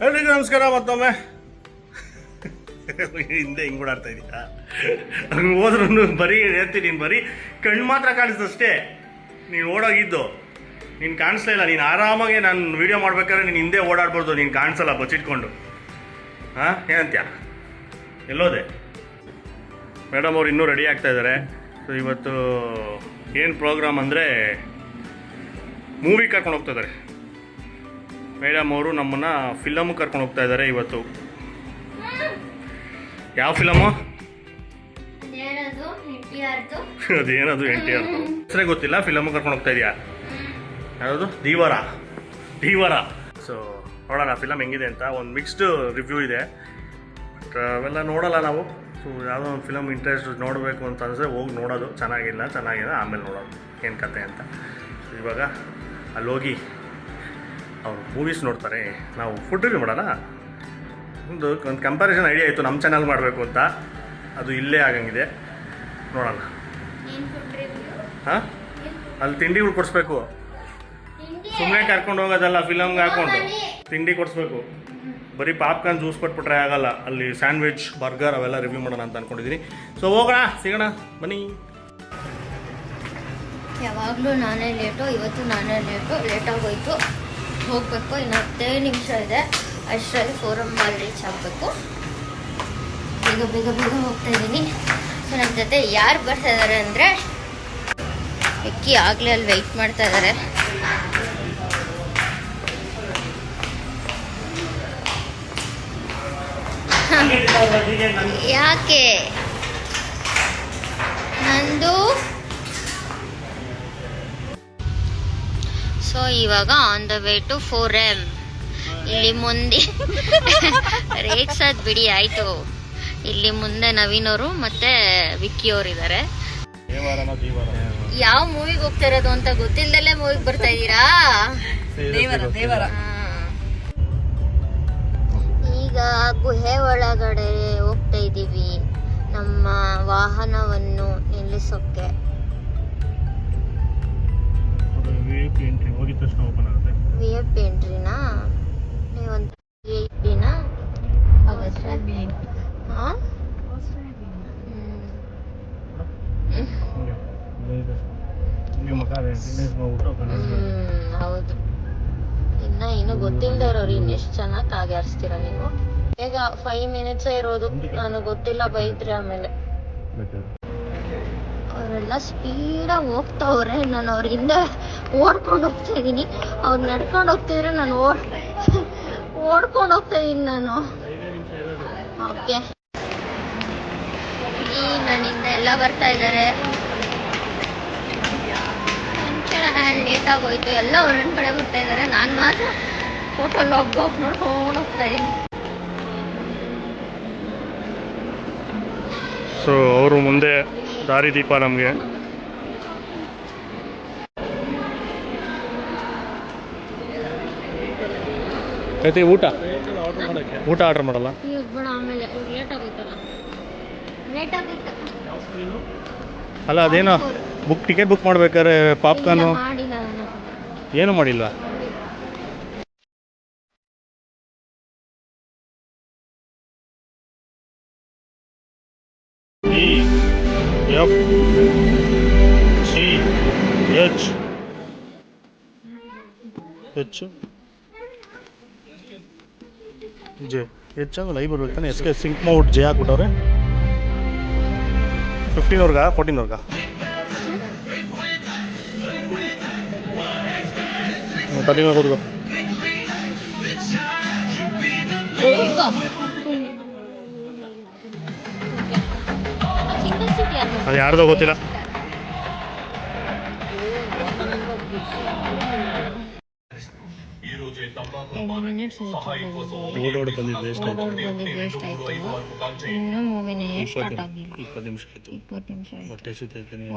ಎಲ್ರಿಗೂ ನಮಸ್ಕಾರ ಮತ್ತೊಮ್ಮೆ. ಹಿಂದೆ ಹಿಂಗೆ ಓಡಾಡ್ತಾ ಇದೀಯಾ? ಹಂಗೆ ಹೋದ್ರೂ ಬರೀ ಹೇಳ್ತೀನಿ, ನೀನು ಬರೀ ಕಣ್ಣು ಮಾತ್ರ ಕಾಣಿಸ್ತಷ್ಟೇ. ನೀನು ಓಡೋಗಿದ್ದು ನೀನು ಕಾಣಿಸ್ತಾ ಇಲ್ಲ. ನೀನು ಆರಾಮಾಗೆ ನಾನು ವೀಡಿಯೋ ಮಾಡ್ಬೇಕಾದ್ರೆ ನೀನು ಹಿಂದೆ ಓಡಾಡ್ಬಾರ್ದು. ನೀನು ಕಾಣಿಸಲ್ಲ ಬಚ್ಚಿಟ್ಕೊಂಡು. ಹಾಂ, ಏನಂತ್ಯ? ಎಲ್ಲೋದೆ? ಮೇಡಮ್ ಅವ್ರು ಇನ್ನೂ ರೆಡಿ ಆಗ್ತಾ ಇದ್ದಾರೆ. ಸೊ ಇವತ್ತು ಏನು ಪ್ರೋಗ್ರಾಮ್ ಅಂದರೆ ಮೂವಿ ಕರ್ಕೊಂಡು ಹೋಗ್ತಾ ಇದ್ದಾರೆ ಮೇಡಮ್ ಅವರು. ನಮ್ಮನ್ನು ಫಿಲಮ್ ಕರ್ಕೊಂಡು ಹೋಗ್ತಾ ಇದ್ದಾರೆ ಇವತ್ತು. ಯಾವ ಫಿಲಮು? ಅದೇನದು NTR ಹೆಸರೇ ಗೊತ್ತಿಲ್ಲ. ಫಿಲಮ್ ಕರ್ಕೊಂಡು ಹೋಗ್ತಾ ಇದೆಯಾ? ಯಾವುದು? ಧೀವರ. ಸೊ ನೋಡೋಣ ಫಿಲಮ್ ಹೆಂಗಿದೆ ಅಂತ. ಒಂದು ಮಿಕ್ಸ್ಡ್ ರಿವ್ಯೂ ಇದೆ, ಬಟ್ ಅವೆಲ್ಲ ನೋಡೋಲ್ಲ ನಾವು. ಸೊ ಯಾವುದೋ ಒಂದು ಫಿಲಮ್ ಇಂಟ್ರೆಸ್ಟ್ ನೋಡಬೇಕು ಅಂತ ಅನಿಸಿದ್ರೆ ಹೋಗಿ ನೋಡೋದು. ಚೆನ್ನಾಗಿಲ್ಲ ಆಮೇಲೆ ನೋಡೋದು ಏನು ಕತೆ ಅಂತ. ಸೊ ಇವಾಗ ಅಲ್ಲಿ ಹೋಗಿ ಅವರು ಮೂವೀಸ್ ನೋಡ್ತಾರೆ, ನಾವು ಫುಡ್ ರಿವ್ಯೂ ಮಾಡೋಣ. ಒಂದು ಕಂಪ್ಯಾರಿಸನ್ ಐಡಿಯಾ ಇತ್ತು ನಮ್ಮ ಚಾನಲ್ ಮಾಡಬೇಕು ಅಂತ, ಅದು ಇಲ್ಲೇ ಆಗಂಗಿದೆ. ನೋಡೋಣ. ಹಾಂ, ಅಲ್ಲಿ ತಿಂಡಿಗಳು ಕೊಡಿಸ್ಬೇಕು. ಸುಮ್ಮನೆ ಕರ್ಕೊಂಡು ಹೋಗೋದಲ್ಲ, ಫಿಲಮ್ಗೆ ಹಾಕ್ಕೊಂಡು ತಿಂಡಿ ಕೊಡಿಸ್ಬೇಕು. ಬರೀ ಪಾಪ್ಕಾರ್ನ್ ಜ್ಯೂಸ್ ಕೊಟ್ಬಿಟ್ರೆ ಆಗಲ್ಲ. ಅಲ್ಲಿ ಸ್ಯಾಂಡ್ವಿಚ್, ಬರ್ಗರ್ ಅವೆಲ್ಲ ರಿವ್ಯೂ ಮಾಡೋಣ ಅಂತ ಅಂದ್ಕೊಂಡಿದ್ದೀನಿ. ಸೊ ಹೋಗೋಣ, ಸಿಗೋಣ ಬನ್ನಿ. ಯಾವಾಗಲೂ ನಾನೇ ಲೇಟು, ಇವತ್ತು ನಾನೇ ಲೇಟಾಗೋಯ್ತು. ಹೋಗಬೇಕು, ಇನ್ನು 10 ನಿಮಿಷ ಇದೆ. ಅಷ್ಟರಲ್ಲಿ ಫೋರಮ್ ಮಾಲ್ ರೀಚ್ ಆಗಬೇಕು. ಬೇಗ ಹೋಗ್ತಾ ಇದ್ದೀನಿ. ಸೊ ನನ್ನ ಜೊತೆ ಯಾರು ಬರ್ತಾ ಇದ್ದಾರೆ ಅಂದರೆ ಎಕ್ಕಿ ಆಗಲೇ ಅಲ್ಲಿ ವೆಯ್ಟ್ ಮಾಡ್ತಾ ಇದ್ದಾರೆ. ಯಾಕೆ ನಂದು? ಸೊ ಇವಾಗ on the way to 4M. ಇಲ್ಲಿ ಮುಂದೆ ರೇಗ್ಸೋದು ಬಿಡಿ ಆಯಿತು. ಇಲ್ಲಿ ಮುಂದೆ ನವೀನ್ ಅವರು ಮತ್ತೆ ವಿಕ್ಕಿ ಅವರು ಇದ್ದಾರೆ. ಯಾವ ಮೂವಿಗೆ ಹೋಗ್ತಾ ಇರೋದು ಅಂತ ಗೊತ್ತಿಲ್ಲದಲ್ಲೇ ಮೂವಿಗೆ ಬರ್ತಾ ಇದ್ದೀರಾ? ದೇವರ. ಈಗ ಗುಹೆ ಒಳಗಡೆ ಹೋಗ್ತಾ ಇದ್ದೀವಿ ನಮ್ಮ ವಾಹನವನ್ನು ನಿಲ್ಲಿಸೋಕೆ. VIP ಎಂಟ್ರಿನಾ? ನೀವೊಂದು VIPನಾ? ಹೌದು. ಇನ್ನು ಗೊತ್ತಿಲ್ಲದವ್ರವ್ರು ಇನ್ನೆಷ್ಟು ಚೆನ್ನಾಗಿ ಕಾಗಾರಿಸ್ತೀರ ನೀವು. ಈಗ 5 ಮಿನಿಟ್ಸ್ ಇರೋದು. ನನಗೆ ಗೊತ್ತಿಲ್ಲ, ಬೈತ್ರಿ ಆಮೇಲೆ. ಅವರೆಲ್ಲ ಸ್ಪೀಡಾಗಿ ಹೋಗ್ತಾವ್ರೆ, ನಾನು ಅವ್ರ ಹಿಂದೆ ಓಡ್ಕೊಂಡು ಹೋಗ್ತಾ ಇದ್ದೀನಿ. ಅವ್ರು ನಡ್ಕೊಂಡು ಹೋಗ್ತಿದ್ರೆ ನಾನು ಓಡ್ಕೊಂಡು ಹೋಗ್ತಾ ಇದ್ದೀನಿ ನಾನು. ಓಕೆ, ನನ್ನಿಂದ ಎಲ್ಲ ಬರ್ತಾ ಇದ್ದಾರೆ. ಲೇಟ್ ಆಗೋಯ್ತು. ಎಲ್ಲ ಒಂದೊಂದು ಕಡೆ ಬರ್ತಾ ಇದ್ದಾರೆ, ನಾನು ಮಾತ್ರ ಫೋಟೋ ಲಾಗ್ ನೋಡ್ಕೊಂಡು ಹೋಗ್ತಾ ಇದ್ದೀನಿ. ಸೊ ಅವರು ಮುಂದೆ ದಾರಿ ದೀಪ ನಮಗೆ. ಐತಿ ಊಟ ಆರ್ಡರ್ ಮಾಡಲ್ಲ? ಆಮೇಲೆ ಲೇಟ್ ಆಗೋಯ್ತಲ್ಲ. ಅಲ್ಲ ಅದೇನೋ ಟಿಕೆಟ್ ಬುಕ್ ಮಾಡ್ಬೇಕಾದ್ರೆ ಪಾಪ್ಕಾರ್ನು ಏನು ಮಾಡಿಲ್ವಾ? ಹೆಚ್ಚಾಗಲ್ಲ. ಐ ಬರ್ಬೇಕು ತಾನೆ. ಎಸ್ಕೆ ಸಿಂಕ್ ಮಾಡ್ಬಿಟ್ಟು ಜೆ ಹಾಕ್ಬಿಟ್ಟವ್ರೆ. 15 14 ತಲೆಗೆ ಕೂತ್ಕೋ. ಅದು ಯಾರ್ದೋ ಗೊತ್ತಿಲ್ಲ. ಓಡೋಡಿ ಬಂದಿದ್ದು ವೇಸ್ಟ್ ಆಯ್ತು. ಇನ್ನೂ ಮೂವಿನೇ ಸ್ಟಾರ್ಟ್ ಆಗಿಲ್ಲ. 20 ನಿಮಿಷ ಆಯ್ತು. ಹೊಟ್ಟೆ ಸಿಗ್ತೈತೆ, ನೀನು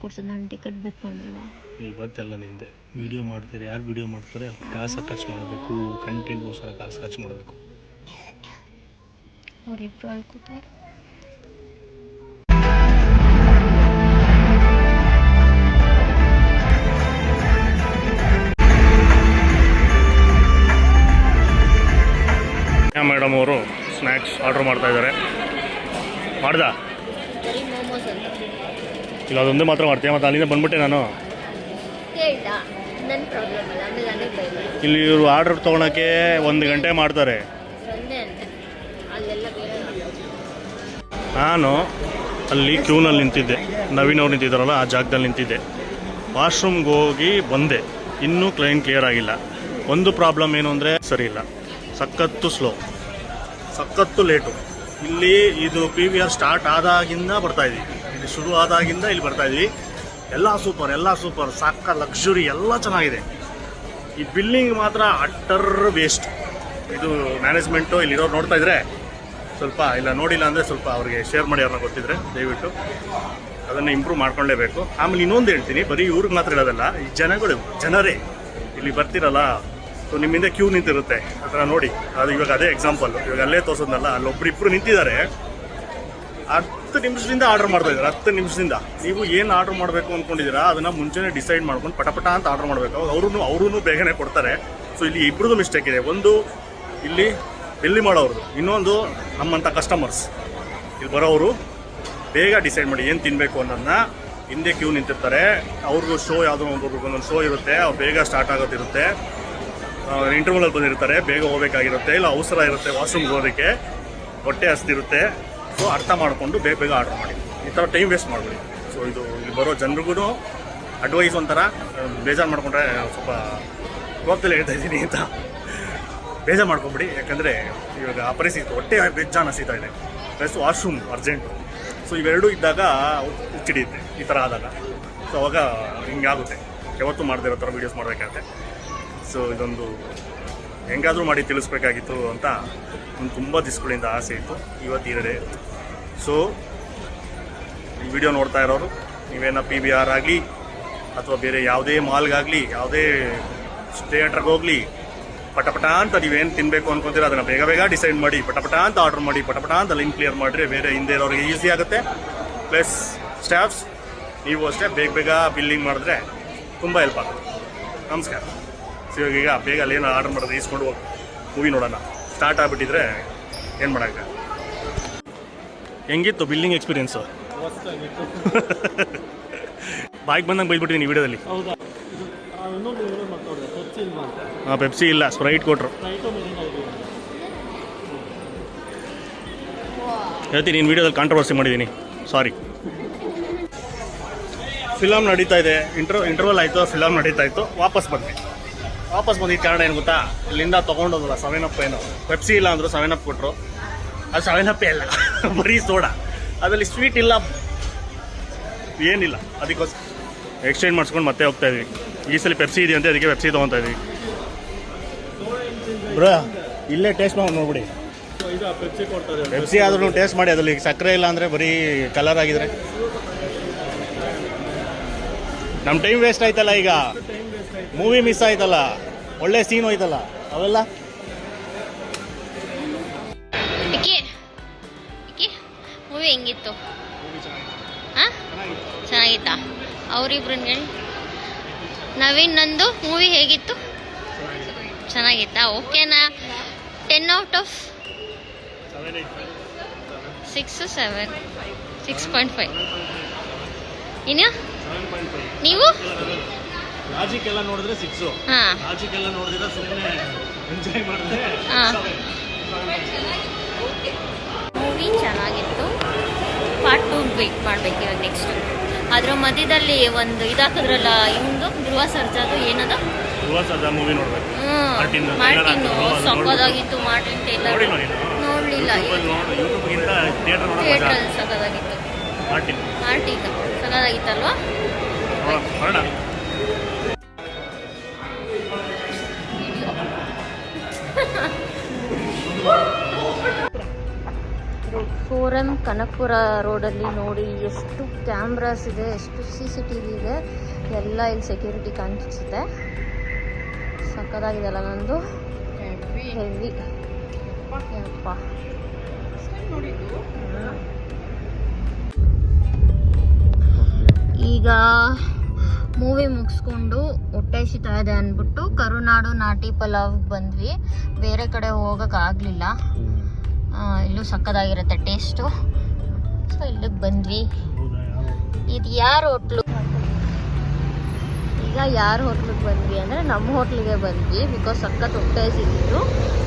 ಕೊಡ್ಸೋದು. ನಾನು ಟಿಕೆಟ್ ಬುಕ್ ಮಾಡಿಲ್ಲ. ಇವತ್ತೆಲ್ಲ ನಿಂದೆ. ವಿಡಿಯೋ ಮಾಡ್ತಾರೆ, ಯಾರು ವಿಡಿಯೋ ಮಾಡ್ತಾರೆ ಕಾಸು ಖರ್ಚು ಮಾಡಬೇಕು, ಕಂಟೆಂಟ್ಗೋಸ್ಕರ ಕಾಸು ಖರ್ಚು ಮಾಡಬೇಕು. ಅವರಿಬ್ರು ಅಳ್ಕೋತಾರೆ. ಮೇಡಮ್ ಅವರು ಸ್ನ್ಯಾಕ್ಸ್ ಆರ್ಡ್ರ್ ಮಾಡ್ತಾ ಇದ್ದಾರೆ. ಮಾಡ್ದ ಬರೀ ಮೋಮೋಸ್ ಅಂತ ಇಲ್ಲ ಅದೊಂದೇ ಮಾತ್ರ ಮಾಡ್ತೀಯ, ಮತ್ತು ಅಲ್ಲಿಂದ ಬಂದ್ಬಿಟ್ಟೆ ನಾನು. ಹೇಳ್ದ ನನ್ನ ಪ್ರಾಬ್ಲಮ್ ಅಲ್ಲ, ಆಮೇಲೆ ನನಗೆ ಬೈಬೇಡ. ಇಲ್ಲಿ ಇವರು ಆರ್ಡರ್ ತೊಗೊಳಕ್ಕೆ 1 ಗಂಟೆ ಮಾಡ್ತಾರೆ. ಒಂದೇ ಅಂತೆ ಅಲ್ಲೆಲ್ಲ ಬೇರೆ. ನಾನು ಅಲ್ಲಿ ಕ್ಯೂನಲ್ಲಿ ನಿಂತಿದ್ದೆ, ನವೀನ್ ಅವ್ರು ನಿಂತಿದ್ದಾರಲ್ಲ ಆ ಜಾಗದಲ್ಲಿ ನಿಂತಿದ್ದೆ. ವಾಶ್ರೂಮ್ಗೆ ಹೋಗಿ ಬಂದೆ, ಇನ್ನೂ ಕ್ಲಿಯರ್ ಆಗಿಲ್ಲ. ಒಂದು ಪ್ರಾಬ್ಲಮ್ ಏನು ಅಂದರೆ ಸರಿ ಇಲ್ಲ, ಸಖತ್ತು ಸ್ಲೋ, ಸಖತ್ತು ಲೇಟು. ಇಲ್ಲಿ ಇದು PVR ಸ್ಟಾರ್ಟ್ ಆದಾಗಿಂದ ಬರ್ತಾಯಿದ್ವಿ, ಇಲ್ಲಿ ಶುರು ಆದಾಗಿಂದ ಇಲ್ಲಿ ಬರ್ತಾಯಿದ್ವಿ. ಎಲ್ಲ ಸೂಪರ್, ಸಾಕ ಲಕ್ಸುರಿ ಎಲ್ಲ ಚೆನ್ನಾಗಿದೆ. ಈ ಬಿಲ್ಲಿಂಗ್ ಮಾತ್ರ ಅಟ್ಟರ್ ವೇಸ್ಟ್. ಇದು ಮ್ಯಾನೇಜ್ಮೆಂಟು ಇಲ್ಲಿರೋರು ನೋಡ್ತಾ ಇದ್ರೆ ಸ್ವಲ್ಪ, ಇಲ್ಲ ನೋಡಿಲ್ಲ ಅಂದರೆ ಸ್ವಲ್ಪ ಅವ್ರಿಗೆ ಶೇರ್ ಮಾಡಿ, ಅವ್ರನ್ನ ಗೊತ್ತಿದ್ರೆ ದಯವಿಟ್ಟು ಅದನ್ನು ಇಂಪ್ರೂವ್ ಮಾಡ್ಕೊಳ್ಳೇಬೇಕು. ಆಮೇಲೆ ಇನ್ನೊಂದು ಹೇಳ್ತೀನಿ, ಬರೀ ಇವ್ರಿಗೆ ಮಾತ್ರ ಹೇಳೋದಲ್ಲ, ಈ ಜನರೇ ಇಲ್ಲಿ ಬರ್ತಿರಲ್ಲ, ಸೊ ನಿಮ್ಮಿಂದ ಕ್ಯೂ ನಿಂತಿರುತ್ತೆ ಅದರ ನೋಡಿ. ಅದು ಇವಾಗ ಅದೇ ಎಕ್ಸಾಂಪಲ್, ಇವಾಗ ಅಲ್ಲೇ ತೋರಿಸೋದ್ನಲ್ಲ, ಅಲ್ಲೊಬ್ಬರಿಬ್ಬರು ನಿಂತಿದ್ದಾರೆ, 10 ನಿಮಿಷದಿಂದ ಆರ್ಡರ್ ಮಾಡ್ತಾ ಇದ್ದಾರೆ. 10 ನಿಮಿಷದಿಂದ ನೀವು ಏನು ಆರ್ಡರ್ ಮಾಡಬೇಕು ಅಂದ್ಕೊಂಡಿದ್ದೀರಾ ಅದನ್ನು ಮುಂಚೆನೇ ಡಿಸೈಡ್ ಮಾಡ್ಕೊಂಡು ಪಟ ಅಂತ ಆರ್ಡರ್ ಮಾಡಬೇಕು. ಅವ್ರೂ ಬೇಗನೆ ಕೊಡ್ತಾರೆ. ಸೊ ಇಲ್ಲಿ ಇಬ್ಬರದ್ದು ಮಿಸ್ಟೇಕ್ ಇದೆ. ಒಂದು ಇಲ್ಲಿ ಡೆಲ್ಲಿ ಮಾಡೋರು, ಇನ್ನೊಂದು ನಮ್ಮಂಥ ಕಸ್ಟಮರ್ಸ್ ಇಲ್ಲಿ ಬರೋರು ಬೇಗ ಡಿಸೈಡ್ ಮಾಡಿ ಏನು ತಿನ್ನಬೇಕು ಅನ್ನೋದನ್ನ. ಹಿಂದೆ ಕ್ಯೂ ನಿಂತಿರ್ತಾರೆ, ಅವ್ರಿಗೂ ಶೋ ಯಾವುದೋ ಒಂದೊಂದು ಶೋ ಇರುತ್ತೆ, ಅವ್ರು ಬೇಗ ಸ್ಟಾರ್ಟ್ ಆಗೋದಿರುತ್ತೆ, ಇಂಟರ್ವಲಲ್ಲಿ ಬಂದಿರ್ತಾರೆ, ಬೇಗ ಹೋಗ್ಬೇಕಾಗಿರುತ್ತೆ, ಇಲ್ಲ ಅವಸರ ಇರುತ್ತೆ ವಾಶ್ರೂಮ್ಗೆ ಹೋಗೋದಕ್ಕೆ, ಹೊಟ್ಟೆ ಹಸ್ತಿರುತ್ತೆ. ಸೊ ಅರ್ಥ ಮಾಡಿಕೊಂಡು ಬೇಗ ಆರ್ಡರ್ ಮಾಡಿ, ಈ ಥರ ಟೈಮ್ ವೇಸ್ಟ್ ಮಾಡಬೇಡಿ. ಸೊ ಇದು ಇಲ್ಲಿ ಬರೋ ಜನರಿಗೂ ಅಡ್ವೈಸ್ ಒಂಥರ, ಬೇಜಾರು ಮಾಡ್ಕೊಂಡ್ರೆ ಸ್ವಲ್ಪ ಕೋಪದಲ್ಲಿ ಹೇಳ್ತಾ ಇದ್ದೀನಿ ಅಂತ ಬೇಜಾರು ಮಾಡ್ಕೊಂಬಿಡಿ. ಯಾಕಂದರೆ ಇವಾಗ ಆ ಪರಿಸ್ಥಿತಿ, ಹೊಟ್ಟೆ ಬೆಜ್ಜಾನ್ ಹಸಿತಾ ಇದೆ, ಪ್ಲಸ್ ವಾಶ್ರೂಮ್ ಅರ್ಜೆಂಟು. ಸೊ ಇವೆರಡೂ ಇದ್ದಾಗ ಹುಚ್ಚಿಡಿಯುತ್ತೆ ಈ ಥರ ಆದಾಗ. ಸೊ ಅವಾಗ ಹಿಂಗಾಗುತ್ತೆ, ಯಾವತ್ತೂ ಮಾಡದೇ ಇರೋ ಥರ ವೀಡಿಯೋಸ್ ಮಾಡಬೇಕಾಗುತ್ತೆ. ಸೊ ಇದೊಂದು ಹೆಂಗಾದರೂ ಮಾಡಿ ತಿಳಿಸ್ಬೇಕಾಗಿತ್ತು ಅಂತ ಒಂದು ತುಂಬ ದಿವಸಗಳಿಂದ ಆಸೆ ಇತ್ತು, ಇವತ್ತು ಈರಡೆ. ಸೊ ಈ ವಿಡಿಯೋ ನೋಡ್ತಾ ಇರೋರು ನೀವೇನೋ PVR ಆಗಲಿ ಅಥವಾ ಬೇರೆ ಯಾವುದೇ ಮಾಲ್ಗಾಗಲಿ, ಯಾವುದೇ ಥಿಯೇಟ್ರಿಗೆ ಹೋಗಲಿ, ಪಟಪಟ ಅಂತ ನೀವೇನು ತಿನ್ನಬೇಕು ಅನ್ಕೊತೀರ ಅದನ್ನು ಬೇಗ ಡಿಸೈಡ್ ಮಾಡಿ, ಪಟಪಟ ಅಂತ ಆರ್ಡರ್ ಮಾಡಿ, ಪಟಪಟ ಅಂತ ಲೈನ್ ಕ್ಲಿಯರ್ ಮಾಡಿದ್ರೆ ಬೇರೆ ಹಿಂದೆ ಇರೋರಿಗೆ ಈಸಿ ಆಗುತ್ತೆ. ಪ್ಲಸ್ ಸ್ಟಾಫ್ಸ್ ನೀವು ಅಷ್ಟೇ ಬೇಗ ಬಿಲ್ಲಿಂಗ್ ಮಾಡಿದ್ರೆ ತುಂಬ ಹೆಲ್ಪ್ ಆಗುತ್ತೆ. ನಮಸ್ಕಾರ. ಸೊ ಈಗ ಬೇಗ ಅಲ್ಲೇನು ಆರ್ಡರ್ ಮಾಡೋದು ಈಸ್ಕೊಂಡು ಹೋಗಿ ಮೂವಿ ನೋಡೋಣ. ಸ್ಟಾರ್ಟ್ ಆಗಿಬಿಟ್ಟಿದ್ರೆ ಏನು ಮಾಡೋಕ್ಕೆ. ಹೆಂಗಿತ್ತು ಬಿಲ್ಲಿಂಗ್ ಎಕ್ಸ್ಪೀರಿಯೆನ್ಸು? ಬಾಯ್ಗೆ ಬಂದಂಗೆ ಬೈದ್ಬಿಟ್ಟಿದ್ದೀನಿ ಈ ವಿಡಿಯೋದಲ್ಲಿ. ಹಾಂ, ಪೆಪ್ಸಿ ಇಲ್ಲ, ಸ್ಪ್ರೈಟ್ ಕೊಟ್ಟರು. ಹೇಳ್ತೀನಿ, ನೀನು ವಿಡಿಯೋದಲ್ಲಿ ಕಾಂಟ್ರವರ್ಸಿ ಮಾಡಿದ್ದೀನಿ, ಸಾರಿ. ಫಿಲಮ್ ನಡೀತಾ ಇದೆ, ಇಂಟರ್ವಲ್ ಆಯಿತು, ಫಿಲಮ್ ನಡೀತಾ ಇತ್ತು, ವಾಪಸ್ ಬಂದಿದ್ದ ಕಾರಣ ಏನು ಗೊತ್ತಾ, ಇಲ್ಲಿಂದ ತೊಗೊಂಡೋದಲ್ಲ 7up, ಏನೋ ಪೆಪ್ಸಿ ಇಲ್ಲ ಅಂದರು 7up ಕೊಟ್ಟರು. ಅದು 7up ಅಲ್ಲ, ಬರೀ ಸೋಡಾ, ಅದರಲ್ಲಿ ಸ್ವೀಟ್ ಇಲ್ಲ, ಏನಿಲ್ಲ. ಅದಕ್ಕೋಸ್ಕರ ಎಕ್ಸ್ಚೇಂಜ್ ಮಾಡಿಸ್ಕೊಂಡು ಮತ್ತೆ ಹೋಗ್ತಾ ಇದ್ವಿ. ಈ ಸಲ ಪೆಪ್ಸಿ ಇದೆ ಅಂತ ಅದಕ್ಕೆ ಪೆಪ್ಸಿ ತೊಗೊತಾ ಇದ್ವಿ. ಬ್ರೋ ಇಲ್ಲೇ ಟೇಸ್ಟ್ ಮಾಡಿ ನೋಡ್ಬಿಡಿ, ಪೆಪ್ಸಿ ಆದ್ರೂ ಟೇಸ್ಟ್ ಮಾಡಿ. ಅದರಲ್ಲಿ ಸಕ್ಕರೆ ಇಲ್ಲ ಅಂದರೆ ಬರೀ ಕಲರ್ ಆಗಿದ್ರೆ ನಮ್ಮ ಟೈಮ್ ವೇಸ್ಟ್ ಆಯ್ತಲ್ಲ. ಈಗ ಮೂವಿ ಮಿಸ್ ಆಯ್ತಲ್ಲ, ಒಳ್ಳೆ ಸೀನ್ ಹೋಯ್ತಲ್ಲ, ಅವೆಲ್ಲ. ಮೂವಿ ಹೆಂಗಿತ್ತು? ಹಾಂ, ಚೆನ್ನಾಗಿತ್ತಾ? ಅವರಿಬ್ರು ನವೀನ್ ನಂದು ಮೂವಿ ಹೇಗಿತ್ತು? ಚೆನ್ನಾಗಿತ್ತಾ? ಓಕೆನಾ? 10 out of 6, 7, 6.5. ಇನ್ನು ನೀವು ಲಾಜಿಕ್ ಎಲ್ಲ ನೋಡಿದ್ರೆ 6. ಹಾಂ, ಲಾಜಿಕ್ ಎಲ್ಲ ನೋಡಿದ್ರೆ ಸುಮ್ಮನೆ ಎಂಜಾಯ್ ಮಾಡಿದ್ರೆ. ಹಾಂ, ಮೂವಿ ಚೆನ್ನಾಗಿತ್ತು. ಪಾರ್ಟ್ 2 ವೇಟ್ ಮಾಡಬೇಕು ಇವಾಗ ನೆಕ್ಸ್ಟ್. ಅದ್ರ ಮಧ್ಯದಲ್ಲಿ ಒಂದು ಇದಾಕಿದ್ರಲ್ಲ, ಇವಂದು ಧ್ರುವ ಸರ್ಜಾದು ಏನದು, ಧ್ರುವ ಸರ್ಜಾ ಮೂವಿ ನೋಡ್ಬೇಕು. ಮಾರ್ಟಿನ್ನು ಸಕ್ಕದಾಗಿತ್ತು. ಮಾರ್ಟಿನ್ ಟೇಲರ್ ನೋಡಲಿಲ್ಲ, ಯೂಟ್ಯೂಬ್ಗಿಂತ ಥಿಯೇಟ್ರಲ್ಲಿ ಸಕ್ಕದಾಗಿತ್ತು. ಮಾರ್ಟಿನ್ ಸಕ್ಕದಾಗಿತ್ತಲ್ವಾ? ಫೋರಂ ಕನಕಪುರ ರೋಡಲ್ಲಿ ನೋಡಿ ಎಷ್ಟು ಕ್ಯಾಮ್ರಾಸ್ ಇದೆ, ಎಷ್ಟು CCTV ಇದೆ, ಎಲ್ಲ ಇಲ್ಲಿ ಸೆಕ್ಯೂರಿಟಿ ಕಾಣಿಸುತ್ತೆ. ಸಕ್ಕದಾಗಿದೆ ಅಲ್ಲ ನಂದು, ಹೆವಿ ಯಪ್ಪ. ಈಗ ಮೂವಿ ಮುಗಿಸ್ಕೊಂಡು ಹೊಟ್ಟೆ ಹಸಿತಾ ಇದೆ ಅಂದ್ಬಿಟ್ಟು ಕರುನಾಡು ನಾಟಿ ಪಲಾವ್ ಬಂದ್ವಿ. ಬೇರೆ ಕಡೆ ಹೋಗೋಕ್ಕಾಗಲಿಲ್ಲ, ಇಲ್ಲೂ ಸಕ್ಕದಾಗಿರುತ್ತೆ ಟೇಸ್ಟು. ಸೊ ಇಲ್ಲಿಗೆ ಬಂದ್ವಿ. ಇದು ಯಾರ ಹೋಟ್ಲು? ಈಗ ಯಾರ ಹೋಟ್ಲಿಗೆ ಬಂದ್ವಿ ಅಂದರೆ ನಮ್ಮ ಹೋಟ್ಲಿಗೆ ಬಂದ್ವಿ. ಬಿಕಾಸ್ ಸಖತ್ ಹೊಟ್ಟೆ ಹಸಿತಿತ್ತು.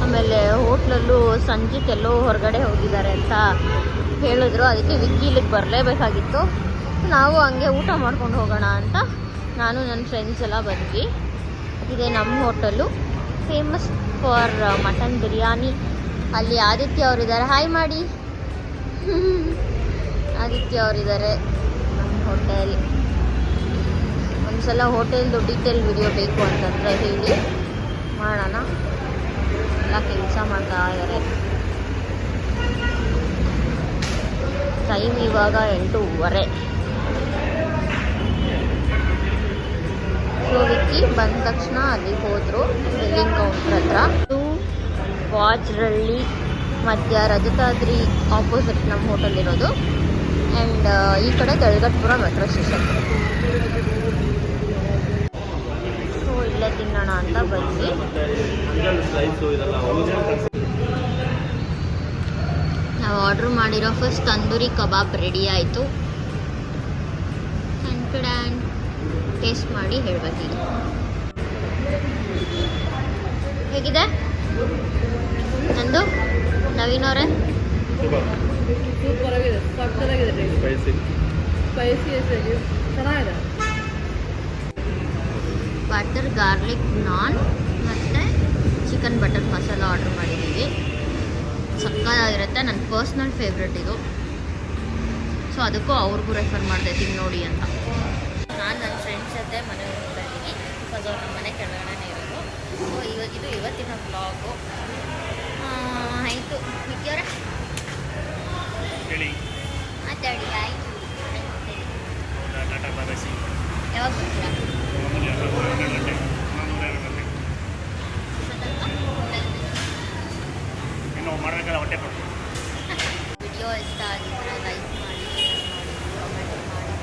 ಆಮೇಲೆ ಹೋಟ್ಲಲ್ಲೂ ಸಂಜೆಗೆಲ್ಲೋ ಹೊರಗಡೆ ಹೋಗಿದ್ದಾರೆ ಅಂತ ಹೇಳಿದ್ರು. ಅದಕ್ಕೆ ವಿಕ್ಕಿ ಇಲ್ಲಿಗೆ ಬರಲೇಬೇಕಾಗಿತ್ತು. ನಾವು ಹಂಗೆ ಊಟ ಮಾಡ್ಕೊಂಡು ಹೋಗೋಣ ಅಂತ ನಾನು ನನ್ನ ಫ್ರೆಂಡ್ಸ್ ಎಲ್ಲ ಬಂದ್ವಿ. ಇದೇ ನಮ್ಮ hotel, famous for mutton biryani. ಅಲ್ಲಿ ಆದಿತ್ಯ ಅವರಿದ್ದಾರೆ, ಹಾಯ್ ಮಾಡಿ. ಆದಿತ್ಯ ಅವರಿದ್ದಾರೆ ನಮ್ಮ ಹೋಟೆಲ್. ಒಂದ್ಸಲ ಹೋಟೆಲ್ದು ಡೀಟೇಲ್ ವಿಡಿಯೋ ಬೇಕು ಅಂತಂದರೆ ಹೇಳಿ, ಮಾಡೋಣ. ಎಲ್ಲ ಕೆಲಸ ಮಾಡ್ತಾ ಇದ್ದಾರೆ. ಟೈಮ್ ಇವಾಗ 8:15. ಸೊ ವಿಕ್ಕಿ ಬಂದ ತಕ್ಷಣ ಅಲ್ಲಿಗೆ ಹೋದರು, ಬಿಲ್ಲಿಂಗ್ ಕೌಂಟ್ರ್ ಹತ್ರ. ಇದು ವಾಜ್ರಳ್ಳಿ ಮಧ್ಯ ರಜತಾದ್ರಿ ಆಪೋಸಿಟ್ ನಮ್ಮ ಹೋಟೆಲ್ ಇರೋದು. ಆ್ಯಂಡ್ ಈ ಕಡೆ ಕೆಳಗಟ್ಪುರ ಮೆಟ್ರೋ ಸ್ಟೇಷನ್. ಸೊ ಇಲ್ಲೇ ತಿನ್ನೋಣ ಅಂತ ಬಂದ್ವಿ. ನಾವು ಆರ್ಡ್ರ್ ಮಾಡಿರೋ ಫಸ್ಟ್ ತಂದೂರಿ ಕಬಾಬ್ ರೆಡಿ ಆಯಿತು. ಟೇಸ್ಟ್ ಮಾಡಿ ಹೇಳ್ಬೇಕೀಗ ಹೇಗಿದೆ ನಂದು. ನವೀನ್ ಅವರೇ? ಸೂಪರ್ ಆಗಿದೆ, ಸಕ್ಕತ್ತಾಗಿದೆ, ಸ್ಪೈಸಿ ಚೆನ್ನಾಗಿದೆ. ಬಟರ್ ಗಾರ್ಲಿಕ್ ನಾನ್ ಮತ್ತು ಚಿಕನ್ ಬಟರ್ ಮಸಾಲ ಆರ್ಡ್ರ್ ಮಾಡಿದ್ದೀವಿ. ಸಕ್ಕತ್ತಾಗಿರುತ್ತೆ, ನನ್ನ ಪರ್ಸ್ನಲ್ ಫೇವ್ರೆಟ್ ಇದು. ಸೊ ಅದಕ್ಕೂ ಅವ್ರಿಗೂ ರೆಫರ್ ಮಾಡಿದೆ ತಿಂದು ನೋಡಿ ಅಂತ. ನಾನು ನನ್ನ ಫ್ರೆಂಡ್ಸ್ ಜೊತೆ ಮನೆಗೆ ಹೋಗ್ತಾ ಇದ್ದೀನಿ. ಬಿಕಾಸ್ ಅವ್ರು ನಮ್ಮ ಮನೆ ಕೆಳಗಡೆ ಇರೋದು. ಸೊ ಇದು ಇವತ್ತಿನ ವ್ಲಾಗು ಆಯಿತು. ಮಿಕ್ಕಿಯವರೇ ಮಾತಾಡಿ. ಆಯಿತು, ಯಾವಾಗ ಬರ್ತೀರಾ? ವಿಡಿಯೋ ಇಷ್ಟ ಆಗಿದ್ರೆ ಲೈಕ್ ಮಾಡಿ, ಶೇರ್ ಮಾಡಿ, ಕಾಮೆಂಟ್ ಮಾಡಿ,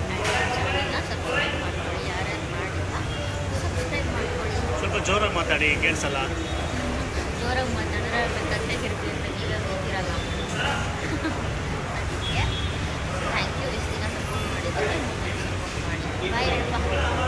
ಚಾನಲ್ನ ಸಬ್ಸ್ಕ್ರೈಬ್ ಮಾಡ್ಕೊಳ್ಳಿ. ಯಾರ್ಯಾರು ಮಾಡಿಲ್ಲ ಸಬ್ಸ್ಕ್ರೈಬ್ ಮಾಡ್ಕೊಳ್ಳಿ. ಸ್ವಲ್ಪ ಜೋರಾಗಿ ಮಾತಾಡಿ, ಕೇಳಿಸಲ್ಲ. ಜೋರಾಗಿ ಮಾತಾಡಿದ್ರೆ ಕತ್ತೆ ಕಿರ್ತಿ ಅಂತ ನೀವೇ ಹೋಗಿರಲ್ಲ. ಅದಕ್ಕೆ ಥ್ಯಾಂಕ್ ಯು. ಇಷ್ಟು ದಿನ ಸಪೋರ್ಟ್ ಮಾಡಿದ್ದಾರೆ, ಸಪೋರ್ಟ್ ಮಾಡಿ. ಬಾಯ್.